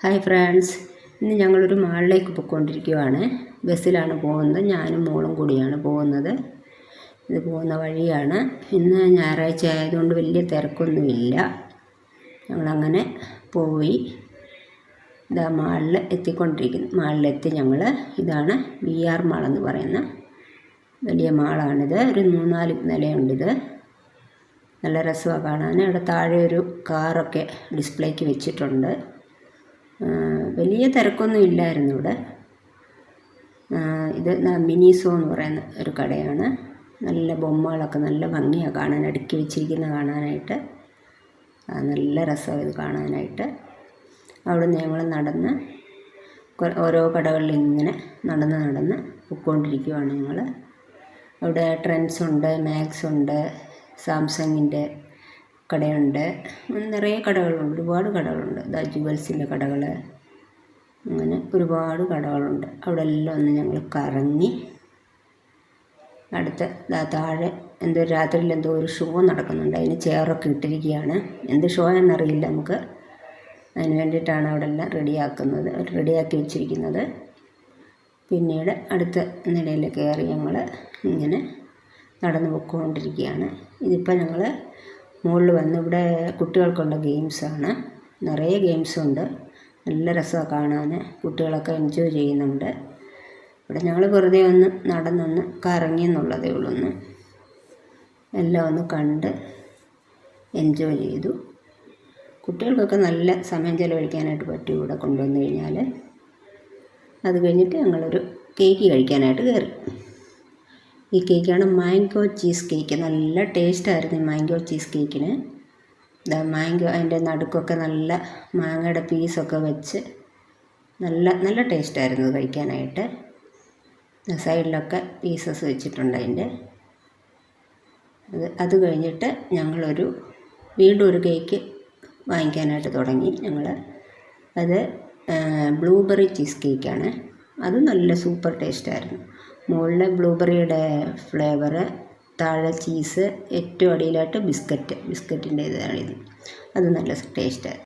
Hi friends, ഇന്ന് ഞങ്ങളൊരു മാളിലേക്ക് പോയിക്കൊണ്ടിരിക്കുകയാണ്. ബസ്സിലാണ് പോകുന്നത്. ഞാനും മോളും കൂടിയാണ് പോകുന്നത്. ഇത് പോകുന്ന വഴിയാണ്. ഇന്ന് ഞായറാഴ്ച ആയതുകൊണ്ട് വലിയ തിരക്കൊന്നുമില്ല. ഞങ്ങളങ്ങനെ പോയി ഇതാ മാളിൽ എത്തിക്കൊണ്ടിരിക്കുന്നു. മാളിലെത്തി ഞങ്ങൾ. ഇതാണ് VR മാൾ എന്ന് പറയുന്ന വലിയ മാളാണിത്. ഒരു 3-4 നിലയുണ്ടിത്. നല്ല രസമാണ് കാണാൻ. ഇവിടെ താഴെ ഒരു കാറൊക്കെ ഡിസ്പ്ലേക്ക് വെച്ചിട്ടുണ്ട്. വലിയ തിരക്കൊന്നും ഇല്ലായിരുന്നു ഇവിടെ. ഇത് മിനിസോ എന്ന് പറയുന്ന ഒരു കടയാണ്. നല്ല ബൊമ്മകളൊക്കെ നല്ല ഭംഗിയാണ് കാണാൻ, അടുക്കി വെച്ചിരിക്കുന്ന കാണാനായിട്ട്. നല്ല രസമാണ് ഇത് കാണാനായിട്ട്. അവിടെ നിന്ന് ഞങ്ങൾ നടന്ന് ഓരോ കടകളിൽ ഇങ്ങനെ നടന്ന് പോയിക്കൊണ്ടിരിക്കുകയാണ് ഞങ്ങൾ. അവിടെ ട്രെൻഡ്സ് ഉണ്ട്, മാക്സ് ഉണ്ട്, സാംസങ്ങിൻ്റെ കടയുണ്ട്, നിറയെ കടകളുണ്ട്, ഒരുപാട് കടകളുണ്ട്. ജുവൽസിൻ്റെ കടകൾ, അങ്ങനെ ഒരുപാട് കടകളുണ്ട്. അവിടെ എല്ലാം ഒന്ന് ഞങ്ങൾ കറങ്ങി. അടുത്ത താഴെ രാത്രിയിൽ എന്തോ ഒരു ഷോ നടക്കുന്നുണ്ട്. അതിന് ചെയറൊക്കെ ഇട്ടിരിക്കുകയാണ്. എന്ത് ഷോ എന്നറിയില്ല നമുക്ക്. അതിന് വേണ്ടിയിട്ടാണ് അവിടെ എല്ലാം റെഡിയാക്കി വെച്ചിരിക്കുന്നത്. പിന്നീട് അടുത്ത നിലയിൽ കയറി ഞങ്ങൾ ഇങ്ങനെ നടന്നു പോയിക്കൊണ്ടിരിക്കുകയാണ്. ഇതിപ്പോൾ ഞങ്ങൾ മുകളിൽ വന്ന് ഇവിടെ കുട്ടികൾക്കുള്ള ഗെയിംസാണ്. നിറയെ ഗെയിംസുണ്ട്. നല്ല രസമാണ് കാണാൻ. കുട്ടികളൊക്കെ എൻജോയ് ചെയ്യുന്നുണ്ട്. ഇവിടെ ഞങ്ങൾ വെറുതെ ഒന്ന് നടന്നൊന്ന് കറങ്ങി എന്നുള്ളതേ ഉള്ളൂ. എല്ലാം ഒന്ന് കണ്ട് എൻജോയ് ചെയ്തു. കുട്ടികൾക്കൊക്കെ നല്ല സമയം ചിലവഴിക്കാനായിട്ട് പറ്റും ഇവിടെ കൊണ്ടുവന്നു കഴിഞ്ഞാൽ. അത് കഴിഞ്ഞിട്ട് ഞങ്ങളൊരു കേക്ക് കഴിക്കാനായിട്ട് കയറി. ഈ കേക്കാണ് മാംഗോ ചീസ് കേക്ക്. നല്ല ടേസ്റ്റായിരുന്നു ഈ മാംഗോ ചീസ് കേക്കിന്. മാംഗോ അതിൻ്റെ നടുക്കൊക്കെ നല്ല മാങ്ങയുടെ പീസൊക്കെ വെച്ച് നല്ല ടേസ്റ്റായിരുന്നു കഴിക്കാനായിട്ട്. സൈഡിലൊക്കെ പീസസ് വെച്ചിട്ടുണ്ട് അതിൻ്റെ. അത് കഴിഞ്ഞിട്ട് ഞങ്ങളൊരു വീണ്ടും ഒരു കേക്ക് വാങ്ങിക്കാനായിട്ട് തുടങ്ങി ഞങ്ങൾ. അത് ബ്ലൂബെറി ചീസ് കേക്കാണ്. അത് നല്ല സൂപ്പർ ടേസ്റ്റായിരുന്നു. മുകളിൽ ബ്ലൂബെറിയുടെ ഫ്ലേവറ്, താഴെ ചീസ്, ഏറ്റവും അടിയിലായിട്ട് ബിസ്ക്കറ്റിൻ്റെ ഇതാണിത്. അത് നല്ല ടേസ്റ്റായിരുന്നു.